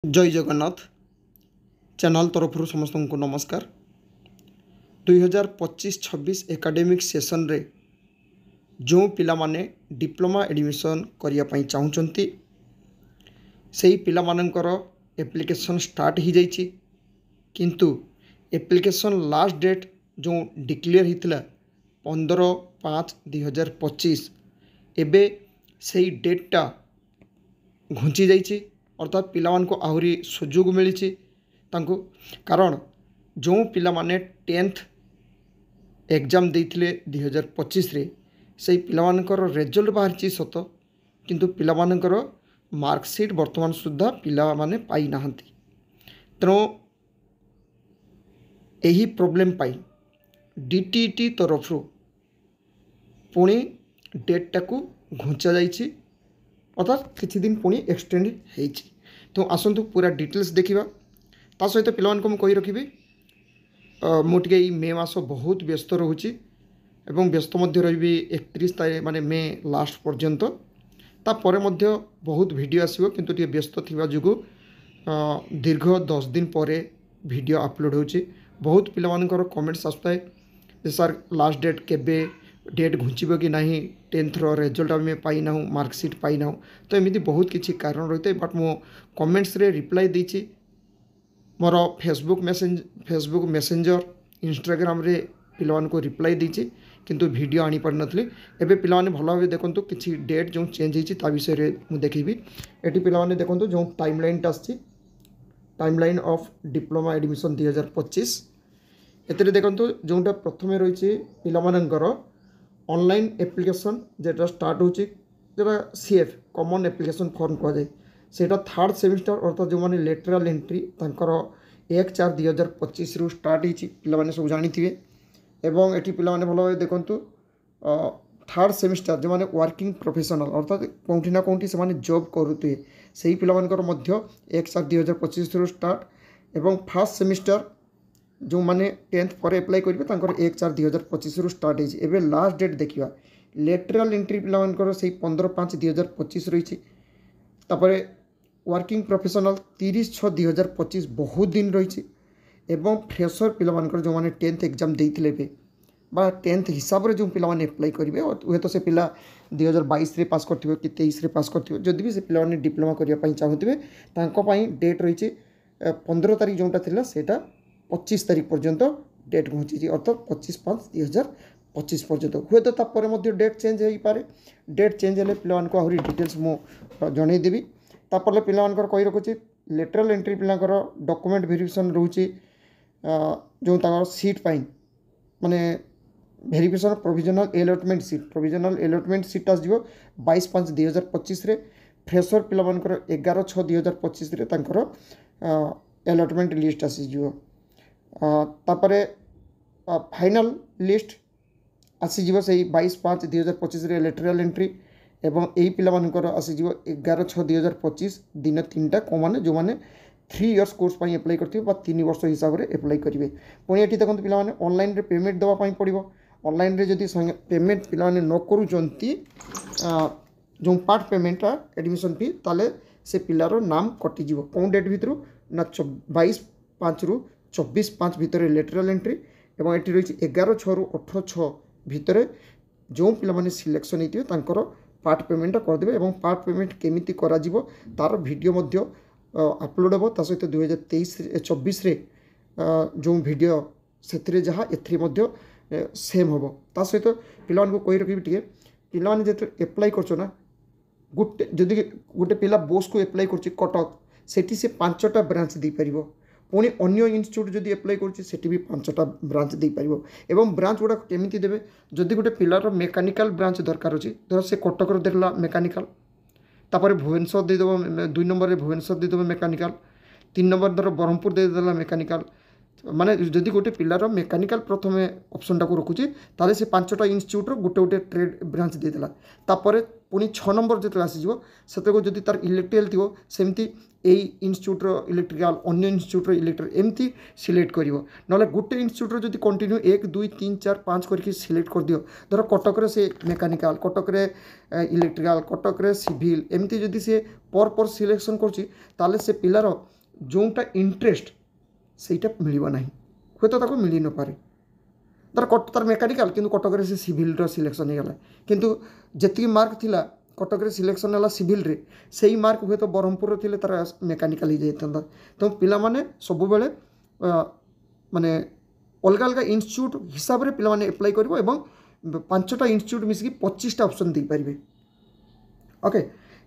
जय जगन्नाथ चैनल तरफ समस्त को नमस्कार। 2025-26 एकाडेमिक सेशन रे जो पिला माने डिप्लोमा एडमिशन करने चाहते से पिला मानकर एप्लिकेशन स्टार्ट हो जाइए, किंतु एप्लिकेशन लास्ट डेट जो डिक्लेयर होता 15/5/2025 एबे से डेटा घुंची जाइए, अर्थात पिला को आहरी सुजोग मिली कारण जो पिला माने 10th एग्जाम देते 2025 रे से पिलामानकर रिजल्ट बाहरी सत, किंतु पिलामानकर मार्कसीट वर्तमान सुधा पिला माने पाई नाहंती। तेणु यही प्रोब्लेम पाई डीटीटी तरफ पुणी डेटा को घुंचा जाइए, अर्थात किसी दिन पुणी एक्सटेंड होती। तो आसतु पूरा डिटेल्स देखा ता सहित पिला कही रखी मुझे मे मास बहुत व्यस्त रोचे एवं व्यस्त रही 31 तारीख माने मे लास्ट पर्यंत तापर बहुत वीडियो आसो, किंतु टे व्यस्त थिबा जुगु दीर्घ 10 दिन पर वीडियो अपलोड होची। बहुत पिलामानकर कमेंट्स आसता है सर लास्ट डेट केबे, डेट घुंचब कि नहीं, 10th रिजल्ट आम पाई ना, मार्कसीट पाई ना, तो एमती बहुत किसी कारण रही है। बट मो कमेंट्स रे रिप्लाई देछि मोर फेसबुक मैसेंजर इंस्टाग्राम रे पिलावान को रिप्लाई देछि, किंतु वीडियो आनी पार नथली। एबे पिलावाने भल भाव देखंतु किछि डेट जो चेंज होइछि ता विषय रे मु देखिबी। एटी पिलावाने देखंतु जो टाइमलाइन आछि, टाइमलाइन ऑफ डिप्लोमा एडमिशन 2025 एतरे देखंतु जोटा प्रथमे रही पिलामानंकर ऑनलाइन एप्लिकेशन जेटा स्टार्ट होची, जेटा सीएफ कॉमन एप्लिकेशन फॉर्म कह जाए, सेटा 3rd सेमिस्टर अर्थात जो मैंने लेटराल एंट्री तांकर 1/4/2025 रु स्टार्ट होती पिलाने सब जानी एवं एटी पिलाने भल भाव देखंतु 3rd सेमिस्टर जो मैंने वर्किंग प्रोफेशनल अर्थात कौटी ना कौटी से जॉब करुए से पिलानकर 1/4/2025 रु स्टार्ट एवं 1st सेमिस्टर जो मैंने 10th पर एप्लाई करेंगे 1/4/2025 रु स्टार्ट होती। एवं लास्ट डेट देखा लेटराल एंट्री पिलानकर से 15/5/2025 रही, तापर वर्किंग प्रोफेशनल 30/6/2025 बहुत दिन रही एवं फ्रेशर पिलानकर जो मैंने 10th एग्जाम देते बा 10th हिसाब से जो पिलाने एप्लाई करेंगे हुए तो से पिला 2022 रे पास करथिबे कि 23 रे पास करथिबे, जदि भी से पिलाने डिप्लोमा करने चाहूबे तांको पई डेट रही 15 तारीख जोटा थिला सेटा 25 तारीख पर्यंत डेट घुंची, अर्थात 25/5/2025 पर्यंत हुए तो तापर डेट चेंज हो पारे। डेट चेंज हेल्ले पिला को आहरी डिटेल्स मु जनईदेवी। तापर पिलानकर कही रखुची लेटराल एंट्री पिलांकर डॉक्यूमेंट वेरिफिकेशन रोचे जो सीट पाई माने वेरिफिकेशन प्रोविजनल एलॉटमेंट सीट आसो 22/5/2025 रे। फ्रेशर पिलानकर 11/6/2025 रे तांकर एलॉटमेंट लिस्ट आसीजिवो। तापरे फाइनल लिस्ट आसीजिवो से 22/5/2025 रे लेटराल एंट्री एवं यही पिलानकर आसीजिवो 11/6/2025 दिन 3टा को मैंने जो मैंने 3 इयर्स कोर्स पर एप्लाई करते 3 वर्ष हिसाब से एप्लाई करेंगे। पुणी ये देखते पिलाने ऑनलाइन रे पेमेंट देवाई पड़ो। ऑनलाइन रे जदि पेमेंट पिलाने न करूचंती जो पार्ट पेमेंट एडमिशन फी ताले से पिलार नाम कटिज कौन डेट भितर ना 22/5 रु 24/5 भितर लेटराल एंट्री एवं ये रही 11/6 रु 18/6 भितर जो पिलाने सिलेक्शन होते तांकर पार्ट पेमेंट करदे एवं पार्ट पेमेंट केमिति करा जिवो तार वीडियो मध्य अपलोड हो। ता सहित 2023-24 रे जो वीडियो से जहाँ ए सेम हम। ता सहित पिला कही रखी टे पिलाने जो एप्लाई कर गोटे जदि गोटे पिला बोस को एप्लाई कर कटक सेठी से 5टा ब्रांच दे पार, पुणी अन्य इन्स्टिट्यूट जदि एप्लाई कर भी 5टा ब्रांच दे पार। एवं ब्रांच गुड़ा केमिति देबे जदि गोटे पिलार मेकानिकल ब्रांच दरकार अच्छी धर से कटक देला मेकानिकल, तापर भुवनेश्वर देदेव 2 नंबर भुवनेश्वर देदेव मेकानिकल, 3 नंबर धर ब्रह्मपुर देदेला मेकानिकल, माने जदि गोटे पिलार मेकानिकल प्रथम ऑप्शन टाक रखुची ताले से 5टा इन्स्टिट्यूट गोटे गोटे ट्रेड ब्रांच देदेला, तापर पुणी 6 नंबर जो आसीज से जदि तार इलेक्ट्रिकल थी सेमती यही इन्स्टिट्यूट्र इलेक्ट्रिकल अन्य इन्स्टिट्यूट्र इलेक्ट्रिकल एमती सिलेक्ट कर ना गोटे इन्स्टिट्यूट्र जब कंटिन्यू 1 2 3 4 5 करके सिलेक्ट कर दियो धर कटक से mechanical Cuttack electrical Cuttack civil एमती जदि से पर सिलेक्शन कर से पिलार जोटा इंटरेस्ट सेटा मिलना ना हे तो मिल न पारे तार मेकानिकल किंतु कटक से सिविल सिलेक्शन होगा किंतु जी मार्क थिला कटक सिलेक्शन है सिविल रे से मार्क हे तो ब्रह्मपुर थे तार मेकानिकल हो जाता तो पिला माने सब बेले माने अलग अलग इन्स्टिट्यूट हिसाब से पिला माने अप्लाई करिवो एवं 5टा इन्स्टिट्यूट मिसिकी 25टा ऑप्शन दे पारिबे। ओके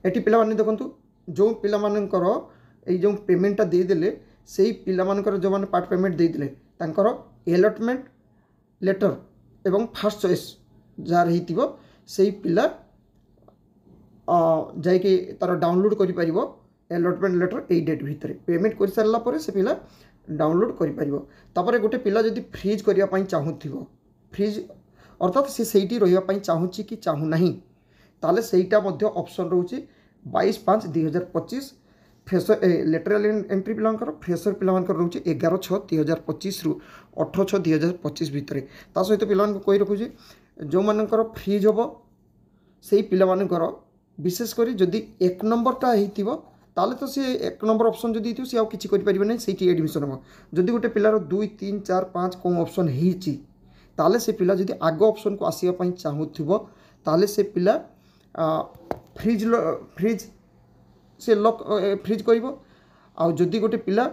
एटी पिला माने देखंतु जो पिला मानकर ए जो पेमेंटा दे देले सेही पिला मानकर जो माने पार्ट पेमेंट दे देले तांकर अलॉटमेंट लेटर एवं फर्स्ट चॉइस जार हितिबो सेही पिला जाइए तार डाउनलोड कर अलॉटमेंट लेटर यही डेट भितर पेमेंट कर सारा पर से पिला डाउनलोड कर गोटे पिला जदि फ्रीज करने चाहूँ फ्रीज अर्थात से सहीटी रही चाहूँगी कि चाहूना ताले सहीटा ऑप्शन रोचे 22/5/2025 फ्रेशर लेटरल एंट्री पिलांकर फ्रेशर पिलांकर रोचे 11/6/2025 रु 18/6/2025 भितर ता सहित पिला कही रखुचे जो मानकर फ्रीज हम से पिलांकर विशेषकर जदि 1 नंबरटा हो ताले तो सी 1 नंबर ऑप्शन जदि सी आउ किछि करि परिबे नै सेठी एडमिशन हम जदि गोटे पिलार 2 3 4 5 कौन ऑप्शन होइछि ताले से पिला जदि आग ऑप्शन को आसीबा पई चाहूथिबो ताले से पिला फ्रीज से लॉक फ्रीज करिवो आ जदि गोटे पिला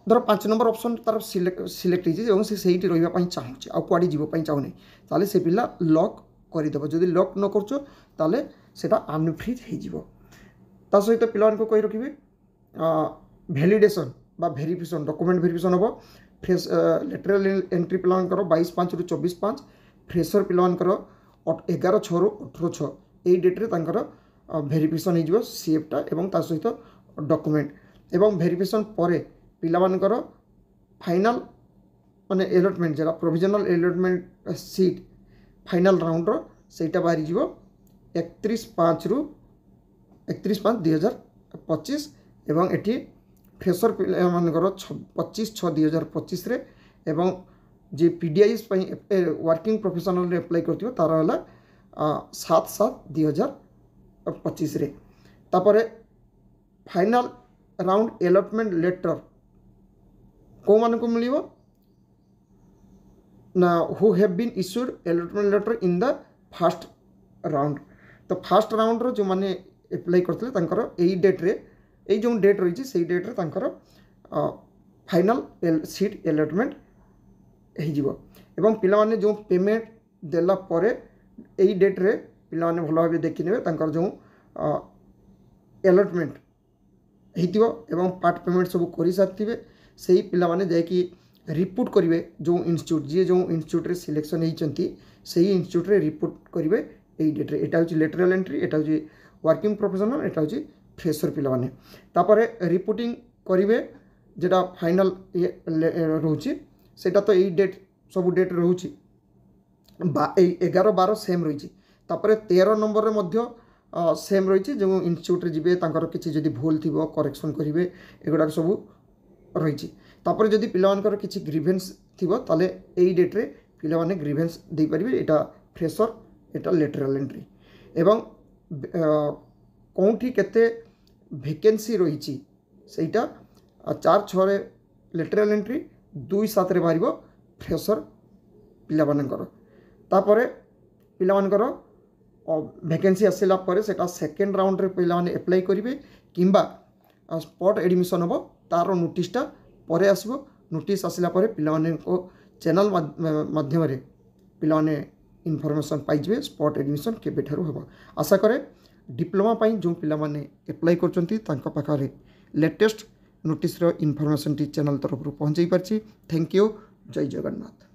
धर 5 नंबर ऑप्शन तार सिलेक्ट होइछि से सेठी रहिबा पई चाहूछि आ कुआडी जीवो पई चाहूनै ताले से पिला लॉक करदेव जदि लॉक न करछो ताले सेटा अनफ्रीज हो ता सहित पिला कही रखिए वैलिडेशन बा वेरिफिकेशन डॉक्यूमेंट वेरिफिकेशन हम फ्रेश लेटरल एंट्री पिलांकर 22/5 रु 24/5 फ्रेशर पिलांकर 11/6 रु 18/6 यही डेट्रे तांकर वेरिफिकेशन हो सीएफटा एवं ता सहित डॉक्यूमेंट एवं वेरिफिकेशन पर पिलांकर फाइनल माने अलॉटमेंट जरा provisional allotment seat final round सेटा बाहरी जीवो 31/5 रु 31/5/2025 एवं एटी फ्रेशर पिलांकर 25/6/2025 रे एवं जे पीडीआईएस वर्किंग प्रोफेशनल अप्लाई करथिबो तार हला 7/7/2025 रे तापरे फाइनल राउंड अलॉटमेंट लेटर को मान को मिलिबो ना who have been issued allotment letter in the first round तो फर्स्ट राउंड रो जो माने अप्लाई करथिले तांकर एई डेट रे एई जो डेट रही से डेट रे तांकर फाइनल सीट अलॉटमेंट हो जिवो एवं पिला माने जो पेमेंट देला परे एई डेट रे पिला माने भलो भाबे देखि नेबे तांकर जो अलॉटमेंट हितिबो एवं पार्ट पेमेंट सब करि साथिबे सेही पिला माने जाय कि रिपोर्ट करेंगे जो इन्स्टिट्यूट जी जो इन्स्टिट्यूट रे सिलेक्शन होती से इन्स्टिट्यूट रे रिपोर्ट करेंगे यही डेट रे एटा हूँ लेटरल एंट्री एटा हूँ वर्किंग प्रोफेशनल एटा हूँ फ्रेशर पिला माने तापरे रिपोर्टिंग करेंगे जेटा फाइनल रोचे सेटा तो यही डेट सब डेट रोचे 11/12 सेम रही तापरे 13 नंबर रे मध्य सेम रही जो इन्स्टिट्यूट रे जिबे तांकर किछि जदि भूल थिबो करेक्शन करेंगे एगुड़ा सब रही तापर जदि पिलांकर किछि ग्रीवेंस थिबो ताले एई डेट रे पिला माने ग्रीवेंस दे परिबे एटा फ्रेशर एटा लेटरल एंट्री एवं कोठी केते वैकेंसी रही सेटा 4/6 रे लेटरल एंट्री 2/7 रे बारिबो फ्रेशर पिला मानकर तापर पिला मानकर वैकेंसी आसिला परे सेटा सेकेंड राउंड रे पिला माने अप्लाई करिवे किंबा स्पॉट एडमिशन होबो तार नोटिसटा परे आसबो नोटिस आसिला परे पिला माने को चैनल माध्यम रे पिला माने इनफॉरमेशन पाइबे स्पॉट एडमिशन केबे ठारू होबो आशा करे डिप्लोमा पाई जो पिला माने अप्लाई करचंती तांका पाखारे लेटेस्ट नोटिस रो इनफॉरमेशन टी चैनल तरफ पहुंचाई पारछि। Thank you. जय जगन्नाथ।